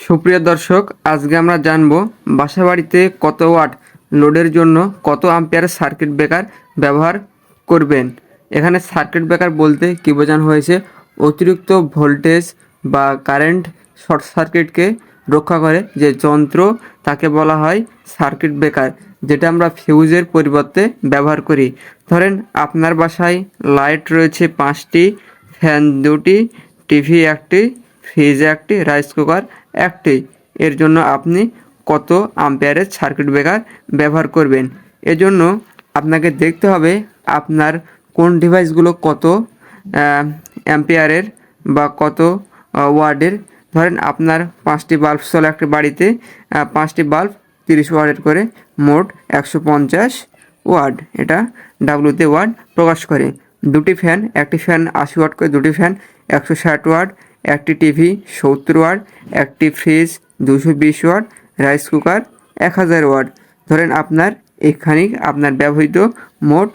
সুপ্রিয় দর্শক, আজকে আমরা জানব বাসাবাড়িতে কত ওয়াট লোডের জন্য কত আম্পিয়ারের সার্কিট ব্রেকার ব্যবহার করবেন। এখানে সার্কিট ব্রেকার বলতে কী বোঝানো হয়েছে? অতিরিক্ত ভোল্টেজ বা কারেন্ট শর্ট সার্কিটকে রক্ষা করে যে যন্ত্র, তাকে বলা হয় সার্কিট ব্রেকার, যেটা আমরা ফিউজের পরিবর্তে ব্যবহার করি। ধরেন আপনার বাসায় লাইট রয়েছে 5টি, ফ্যান 2টি, টিভি 1টি, ফ্রিজ 1টি, রাইস কুকার 1টি। এর জন্য আপনি কত আম্পিয়ারের সার্কিট ব্রেকার ব্যবহার করবেন? এজন্য আপনাকে দেখতে হবে আপনার কোন ডিভাইসগুলো কত অ্যাম্পিয়ারের বা কত ওয়াটের। ধরেন আপনার 5টি বাল্ব চলে একটি বাড়িতে, 5টি বাল্ব 30 ওয়াটের করে, মোট 150 ওয়াট। এটা ডাব্লুতে ওয়াট প্রকাশ করে। 2টি ফ্যান, একটি ফ্যান 80 ওয়াট করে, 2টি ফ্যান 160 ওয়াট, একটি টিভি 70 ওয়াট, একটি fridge 220 watt, rice cooker 1000 watt. ধরেন আপনার এখানে আপনার ব্যবহৃত মোট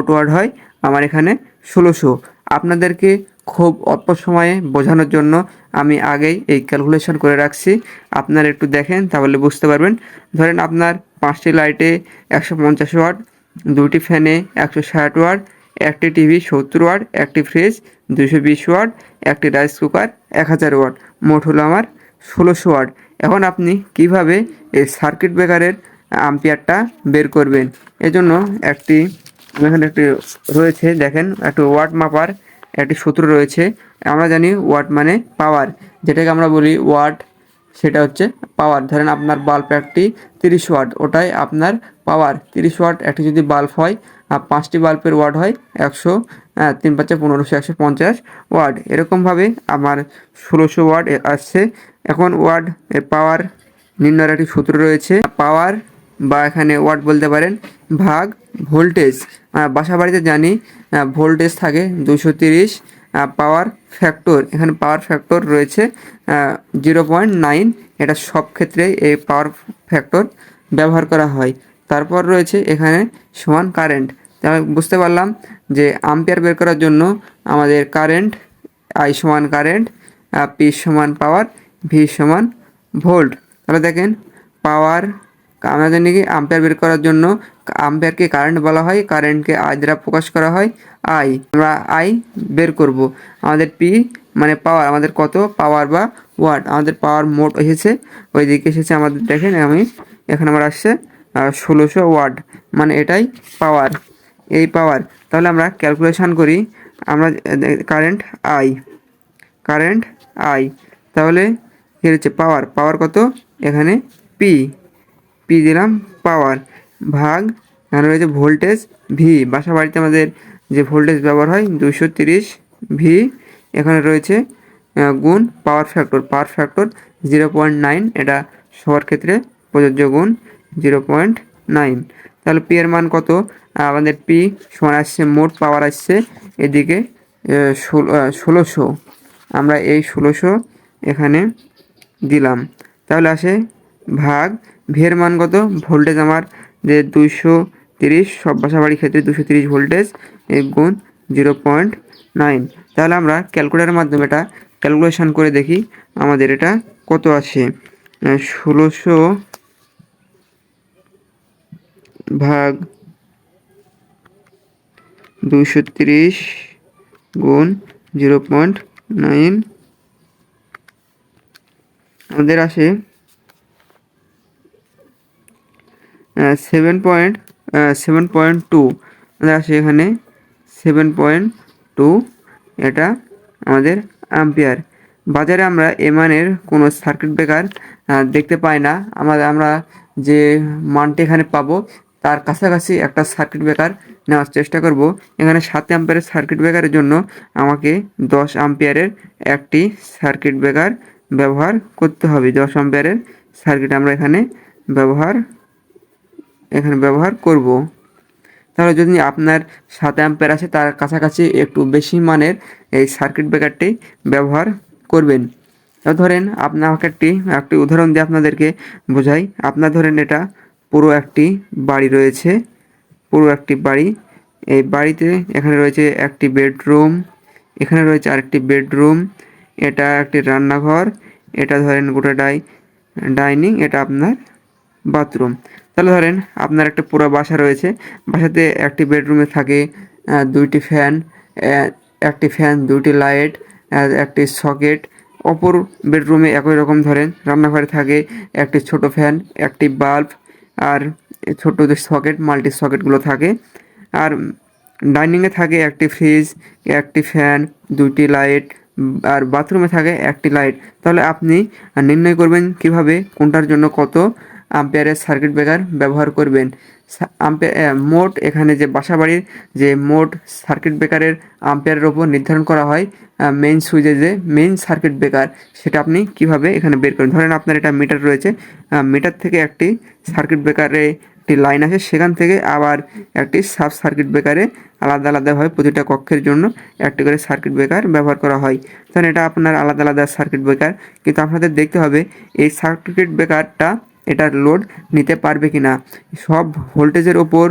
ওয়াট হয় আমার এখানে 1600। আপনাদেরকে খুব অল্প সময়ে বোঝানোর জন্য আমি আগেই এই ক্যালকুলেশন করে রাখছি, আপনারা একটু দেখেন তাহলে বুঝতে পারবেন। ধরেন আপনার 5টি লাইটে 150 ওয়াট, 2টি ফ্যানে 160 ওয়াট, একটি টিভি 70 ওয়াট, একটি ফ্রিজ 220 ওয়াট, একটি রাইস কুকার 1000 ওয়াট, মোট হলো আমার 1600 ওয়াট। এখন আপনি কিভাবে এই সার্কিট ব্রেকারের আম্পিয়ারটা বের করবেন? এজন্য এখানে একটি রয়েছে, দেখেন, একটি ওয়াট মাপার একটি সূত্র রয়েছে। আমরা জানি ওয়াট মানে পাওয়ার, যেটাকে আমরা বলি ওয়াট, সেটা হচ্ছে পাওয়ার। ধরেন আপনার বাল্ব একটি 30 ওয়াট, ওটাই আপনার পাওয়ার। 30 ওয়াট একটি যদি বাল্ব হয়, আর 5টি বাল্বের ওয়াট হয় 100, 3 5 1500, 150 ওয়াট। এরকমভাবে আমার 1600 ওয়াট আসছে। এখন ওয়াট এর পাওয়ার নির্ণয়ের একটি সূত্র রয়েছে। পাওয়ার বা এখানে ওয়াট বলতে পারেন ভাগ ভোল্টেজ। বাসা বাড়িতে জানি ভোল্টেজ থাকে 230, পাওয়ার ফ্যাক্টর, এখানে পাওয়ার ফ্যাক্টর রয়েছে 0.9। এটা সব ক্ষেত্রে এই পাওয়ার ফ্যাক্টর ব্যবহার করা হয়। তারপর রয়েছে এখানে সমান কারেন্ট। তাহলে বুঝতে পারলাম যে আম্পিয়ার বের করার জন্য আমাদের কারেন্ট, আই সমান কারেন্ট, পি সমান পাওয়ার, ভি সমান ভোল্ট। তাহলে দেখেন পাওয়ার, আমরা জানি কি আম্পিয়ার বের করার জন্য আম্পিয়ারকে কারেন্ট বলা হয়, কারেন্টকে আই দ্বারা প্রকাশ করা হয়, আই। আমরা আই বের করব। আমাদের পি মানে পাওয়ার, আমাদের কত পাওয়ার বা ওয়াট, আমাদের পাওয়ার মোট এসেছে, ওইদিকে এসেছে আমাদের, দেখেন এখানে আমার আসছে 1600 ওয়াট, মানে এটাই পাওয়ার, এই পাওয়ার। তাহলে আমরা ক্যালকুলেশন করি, আমরা কারেন্ট আই, তাহলে এর হচ্ছে পাওয়ার কত, এখানে পি দিলাম পাওয়ার, ভাগ এখানে রয়েছে ভোল্টেজ ভি। বাসা বাড়িতে আমাদের যে ভোল্টেজ ব্যবহার হয় 230 ভি, এখানে রয়েছে গুণ পাওয়ার ফ্যাক্টর 0.9, এটা সবার ক্ষেত্রে প্রযোজ্য, গুণ 0.9। তাহলে পি এর মান কত? আমাদের পি সমান আসছে, মোট পাওয়ার আসছে এদিকে 1600, আমরা এই 1600 এখানে দিলাম। তাহলে আসে ভাগ ভের মান কত? ভোল্টেজ আমার যে 230, সব বাসাবাড়ির ক্ষেত্রে 230 ভোল্টেজ, এই গুণ 0.9। তাহলে আমরা ক্যালকুলেটরের মাধ্যমে এটা ক্যালকুলেশন করে দেখি আমাদের এটা কত আসে। 1600 ভাগ 230 গুণ 0.9, আমাদের আসে 7.2, আমাদের আসে এখানে 7.2, এটা আমাদের আম্পিয়ার। বাজারে আমরা এ মানের কোনো সার্কিট ব্রেকার দেখতে পাই না। আমরা যে মানটি এখানে পাবো তার কাছাকাছি একটা সার্কিট ব্রেকার নেওয়ার চেষ্টা করব। এখানে 7 অ্যাম্পিয়ারের সার্কিট ব্রেকারের জন্য আমাকে 10 অ্যাম্পিয়ারের একটি সার্কিট ব্রেকার ব্যবহার করতে হবে। 10 অ্যাম্পিয়ারের সার্কিট আমরা এখানে ব্যবহার করব। তাহলে যদি আপনার 7 অ্যাম্পিয়ার আছে, তার কাছাকাছি একটু বেশি মানের এই সার্কিট ব্রেকারটি ব্যবহার করবেন। ধরেন আপনাকে একটি উদাহরণ দিয়ে আপনাদেরকে বোঝাই। আপনার ধরেন এটা পুরো একটি বাড়ি রয়েছে, এই বাড়িতে এখানে রয়েছে একটি বেডরুম, এখানে রয়েছে আরেকটি বেডরুম, এটা একটি রান্নাঘর, এটা ধরেন গোটা ডাইনিং, এটা আপনার বাথরুম। তাহলে ধরেন আপনার একটা পুরো বাসা রয়েছে, বাসাতে একটি বেডরুমে থাকে 2টি ফ্যান, একটি ফ্যান, 2টি লাইট, একটি সকেট। অপর বেডরুমে একই রকম ধরেন রান্নাঘরে থাকে একটি ছোট ফ্যান, একটি বাল্ব, আর ছোট যে সকেট, মাল্টি সকেটগুলো থাকে। আর ডাইনিংয়ে থাকে একটি ফ্রিজ, একটি ফ্যান, 2টি লাইট, আর বাথরুমে থাকে একটি লাইট। তাহলে আপনি নির্ণয় করবেন কিভাবে কোনটার জন্য কত আম্পিয়ারের সার্কিট ব্রেকার ব্যবহার করবেন। মোট এখানে যে বাসাবাড়ির যে মোট সার্কিট ব্রেকারের আম্পিয়ারের ওপর নির্ধারণ করা হয় মেইন সুইচে যে মেইন সার্কিট ব্রেকার, সেটা আপনি কিভাবে এখানে বের করেন। ধরেন আপনার এটা মিটার রয়েছে, মিটার থেকে একটি সার্কিট ব্রেকারে একটি লাইন আসে, সেখান থেকে আবার একটি সাব সার্কিট ব্রেকারে আলাদা আলাদাভাবে প্রতিটা কক্ষের জন্য একটি করে সার্কিট ব্রেকার ব্যবহার করা হয়। ধরেন এটা আপনার আলাদা আলাদা সার্কিট ব্রেকার, কিন্তু আপনাদের দেখতে হবে এই সার্কিট ব্রেকারটা এটার লোড নিতে পারবে কি না। সব ভোল্টেজের ওপর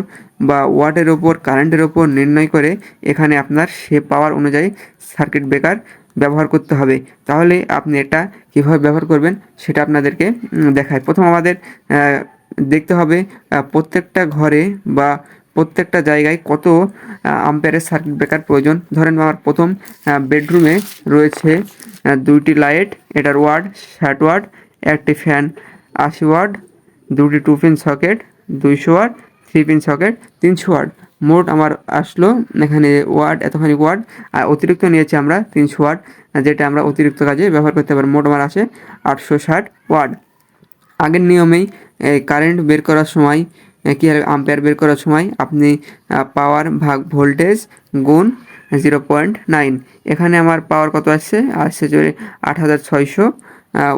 বা ওয়াটের ওপর, কারেন্টের ওপর নির্ণয় করে এখানে আপনার সে পাওয়ার অনুযায়ী সার্কিট ব্রেকার ব্যবহার করতে হবে। তাহলে আপনি এটা কীভাবে ব্যবহার করবেন সেটা আপনাদেরকে দেখায়। প্রথম আমাদের দেখতে হবে প্রত্যেকটা ঘরে বা প্রত্যেকটা জায়গায় কত আম্পিয়ারের সার্কিট ব্রেকার প্রয়োজন। ধরেন আমার প্রথম বেডরুমে রয়েছে 2টি লাইট, এটার ওয়াট 60 ওয়াট, একটি ফ্যান 80 ওয়াট, 2টি 2 pin socket 200 watt, 3 pin socket 300 watt. মোট আমার আসলো এখানে ওয়াট এতখানি ওয়াট, আর অতিরিক্ত নিয়েছি আমরা 300 ওয়াট, যেটা আমরা অতিরিক্ত কাজে ব্যবহার করতে পারি। মোট আমার আসে 860 ওয়াট। আগের নিয়মেই কারেন্ট বের করার সময় কী হবে, আম্পিয়ার বের করার সময় আপনি পাওয়ার ভাগ ভোল্টেজ গুণ 0.9। এখানে আমার পাওয়ার কত আসছে যে 8600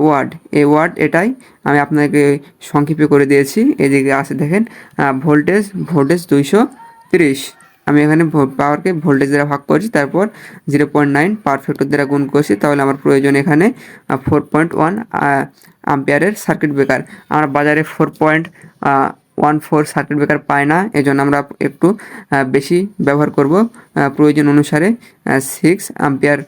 ওয়াট। এই ওয়াট এটাই আমি আপনাকে সংক্ষেপে করে দিয়েছি। এদিকে আসে দেখেন ভোল্টেজ 230। আমি এখানে পাওয়ারকে ভোল্টেজ দ্বারা ভাগ করেছি, তারপর 0.9 পাওয়ার ফ্যাক্টর দ্বারা গুণ করছি। তাহলে আমার প্রয়োজন এখানে 4.1 আম্পিয়ারের সার্কিট ব্রেকার। আমরা বাজারে 4.14 সার্কিট ব্রেকার পাই না, এজন্য আমরা একটু বেশি ব্যবহার করব। প্রয়োজন অনুসারে 6 আম্পিয়ার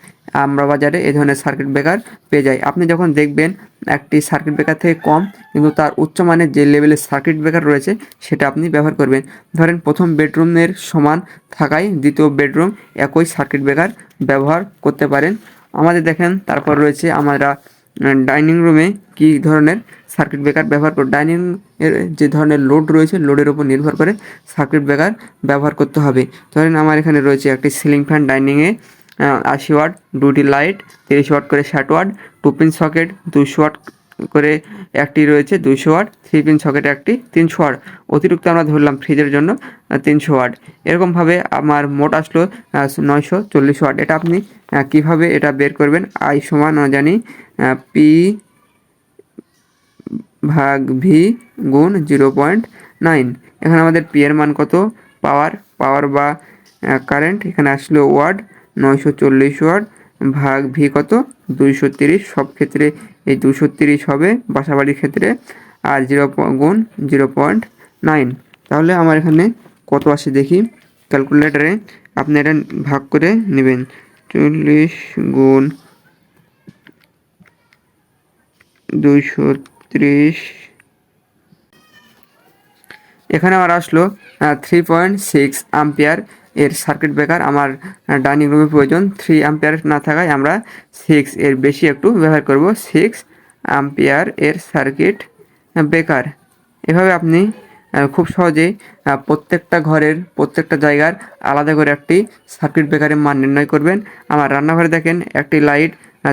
আমরা বাজারে এই ধরনের সার্কিট ব্রেকার পেয়ে যাই। আপনি যখন দেখবেন একটি সার্কিট ব্রেকার থেকে কম কিন্তু তার উচ্চমানের যে লেভেলের সার্কিট ব্রেকার রয়েছে সেটা আপনি ব্যবহার করবেন। ধরেন প্রথম বেডরুমের সমান থাকায় দ্বিতীয় বেডরুম একই সার্কিট ব্রেকার ব্যবহার করতে পারেন। আমাদের দেখেন তারপর রয়েছে আমরা ডাইনিং রুমে কী ধরনের সার্কিট ব্রেকার ব্যবহার করব। ডাইনিং এর যে ধরনের লোড রয়েছে লোডের উপর নির্ভর করে সার্কিট ব্রেকার ব্যবহার করতে হবে। ধরেন আমার এখানে রয়েছে একটি সিলিং ফ্যান ডাইনিংয়ে 80 ওয়াট, 2টি লাইট 30 ওয়াট করে 60 ওয়াট, 2 পিন সকেট 200 ওয়াট করে একটি রয়েছে 200 ওয়াট, 3 পিন সকেট একটি 300 ওয়াট, অতিরিক্ত আমরা ধরলাম ফ্রিজের জন্য 300 ওয়াট। এরকমভাবে আমার মোট আসলো 940 ওয়াট। এটা আপনি কিভাবে এটা বের করবেন, আই সমান জানি পি ভাগ ভি গুণ 0.9। এখানে আমাদের পি এর মান কত, পাওয়ার বা কারেন্ট এখানে আসলো ওয়াট 940 ওয়াট, ভাগ ভি কত 230। সব ক্ষেত্রে এই 230 হবে বাসাবাড়ির ক্ষেত্রে, আর গুণ 0.9। তাহলে আমার এখানে কত আসে দেখি ক্যালকুলেটারে। আপনি এটা ভাগ করে নেবেন, 40 গুণ 230। এখানে আমার আসলো 3.6 আম্পিয়ার এর সার্কিট ব্রেকার আমার ডাইনিং রুমে প্রয়োজন। 3 আম্পিয়ার না থাকায় আমরা 6 এর বেশি একটু ব্যবহার করব, 6 আম্পিয়ার এর সার্কিট ব্রেকার। এভাবে আপনি খুব সহজেই প্রত্যেকটা ঘরের প্রত্যেকটা জায়গার আলাদা করে একটি সার্কিট ব্রেকারের মান নির্ণয় করবেন। আমার রান্নাঘরে দেখেন একটি লাইট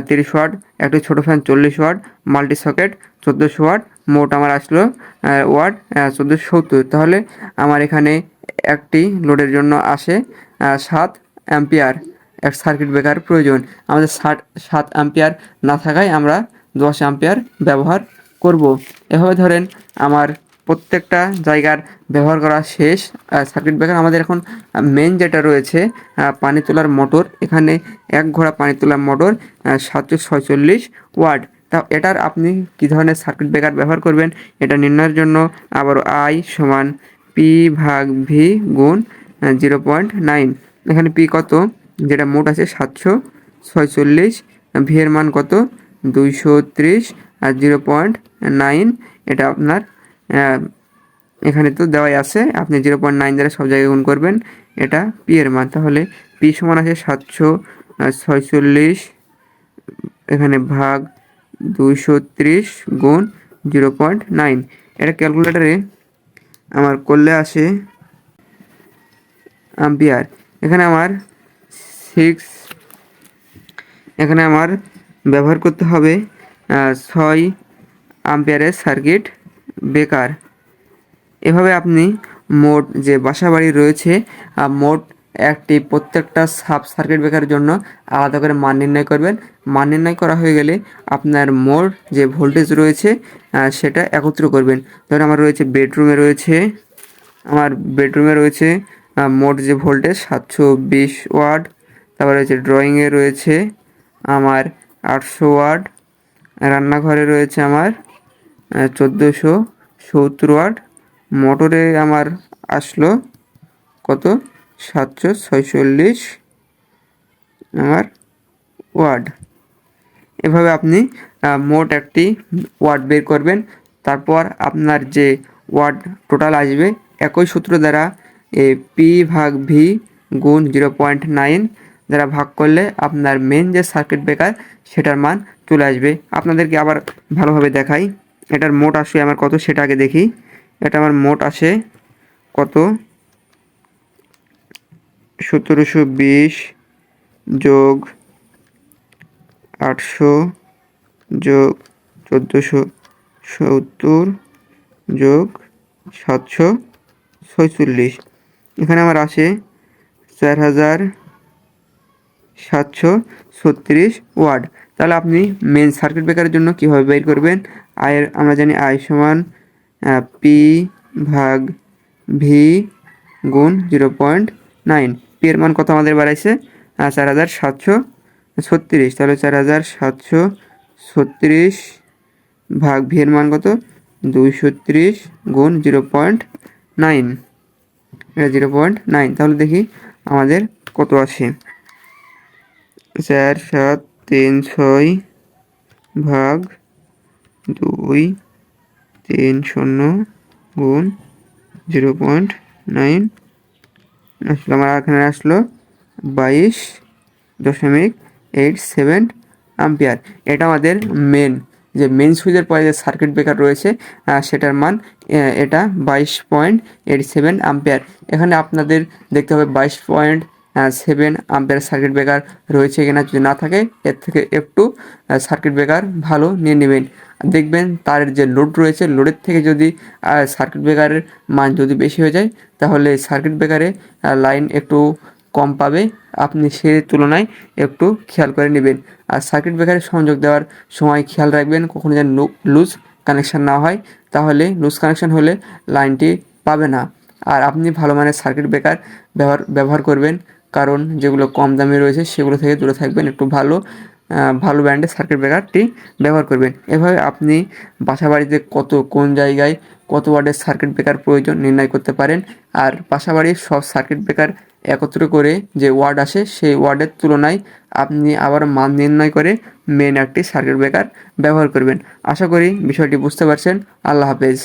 30 ওয়াট, একটি ছোটো fan 40 watt, multi socket 1400 watt, মোট আমার আসলো ওয়াট 1470। তাহলে আমার এখানে একটি লোডের জন্য আসে 7 অ্যাম্পিয়ার এক সার্কিট ব্রেকার প্রয়োজন। আমাদের 7 অ্যাম্পিয়ার না থাকায় আমরা 10 অ্যাম্পিয়ার ব্যবহার করব। এভাবে ধরেন আমার প্রত্যেকটা জায়গার ব্যবহার করা শেষ। সার্কিট ব্রেকার আমাদের এখন মেন যেটা রয়েছে পানি তোলার মোটর, এখানে 1 ঘোড়া পানি তোলার মোটর 746 ওয়াট। তা এটার আপনি কী ধরনের সার্কিট ব্রেকার ব্যবহার করবেন এটা নির্ণয়ের জন্য আবার আই সমান পি ভাগ ভি গুণ 0.9। এখানে পি কত, যেটা মোট আছে 746, ভি এর মান কত 230 আর 0.9, এটা আপনার এখানে তো দেওয়াই আছে, আপনি 0.9 দ্বারা সব জায়গায় গুণ করবেন, এটা পি এর মান। তাহলে পি সমান আছে 746 এখানে ভাগ 230 গুণ 0.9। এটা ক্যালকুলেটারে আমার করলে আসে অ্যাম্পিয়ার। এখানে আমার ব্যবহার করতে হবে 6 অ্যাম্পিয়ারের সার্কিট ব্রেকার। এভাবে আপনি মোট যে বাসাবাড়ি রয়েছে মোট প্রত্যেকটা সাব সার্কিট ব্রেকারের জন্য আলাদা করে মান নির্ণয় করবেন। মান নির্ণয় করা হয়ে গেলে আপনার মোট যে ভোল্টেজ রয়েছে সেটা একত্র করবেন। ধরুন আমার বেডরুমে রয়েছে মোট যে ভোল্টেজ 720 ওয়াট, তারপরে রয়েছে ড্রয়িংয়ে রয়েছে আমার 800 ওয়াট, রান্নাঘরে রয়েছে আমার 1470 ওয়াট, মোটরে আমার আসলো কত 746 আমার ওয়াট। এভাবে আপনি মোট একটি ওয়াট বের করবেন। তারপর আপনার যে ওয়াট টোটাল আসবে একই সূত্র দ্বারা পি ভাগ ভি গুণ 0.9 দ্বারা ভাগ করলে আপনার মেন যে সার্কিট ব্রেকার সেটার মান চলে আসবে। আপনাদেরকে আবার ভালোভাবে দেখাই এটার মোট আসে আমার কত, সেটা আগে দেখি। এটা আমার মোট আসে কত 1720 যোগ 800 যোগ 1470 যোগ 746, এখানে আমার আসে 4736 ওয়াট। তাহলে আপনি মেন সার্কিট ব্রেকারের জন্য কীভাবে বের করবেন, আমরা জানি আই সমান পি ভাগ ভি গুণ 0.9। পি এর মান কত আমাদের বাড়াইছে 4736, তাহলে 4736 ভাগ ভি এর মান কত 230 গুণ 0.9, এটা 0.9। তাহলে দেখি আমাদের কত আসে 4736 ভাগ 230 গুণ 0.9 আসলো আমার এখানে আসলো 22.87 অ্যাম্পিয়ার। এটা আমাদের মেন সুইচের পরে যে সার্কিট ব্রেকার রয়েছে সেটার মান এটা 22.87 অ্যাম্পিয়ার। এখানে আপনাদের দেখতে হবে 22.7 অ্যাম্পিয়ার সার্কিট ব্রেকার রয়েছে কিনা, যদি না থাকে এর থেকে একটু সার্কিট ব্রেকার ভালো নিয়ে নেবেন। দেখবেন তার যে লোড রয়েছে লোডের থেকে যদি সার্কিট ব্রেকারের মান যদি বেশি হয়ে যায় তাহলে সার্কিট ব্রেকারে লাইন একটু কম পাবে, আপনি সে তুলনায় একটু খেয়াল করে নেবেন। আর সার্কিট ব্রেকারে সংযোগ দেওয়ার সময় খেয়াল রাখবেন কখনো যেন লুজ কানেকশান না হয়, তাহলে লুজ কানেকশান হলে লাইনটি পাবে না। আর আপনি ভালো মানের সার্কিট ব্রেকার ব্যবহার করবেন, কারণ যেগুলো কম দামে রয়েছে সেগুলো থেকে দূরে থাকবেন, একটু ভালো ব্র্যান্ডের সার্কিট ব্রেকারটি ব্যবহার করবেন। এভাবে আপনি বাসাবাড়িতে কোন জায়গায় কত ওয়াটের সার্কিট ব্রেকার প্রয়োজন নির্ণয় করতে পারেন। আর বাসাবাড়ির সব সার্কিট ব্রেকার একত্র করে যে ওয়াট আসে সেই ওয়াটের তুলনায় আপনি আবার মান নির্ণয় করে মেন একটি সার্কিট ব্রেকার ব্যবহার করবেন। আশা করি বিষয়টি বুঝতে পারছেন। আল্লাহ হাফেজ।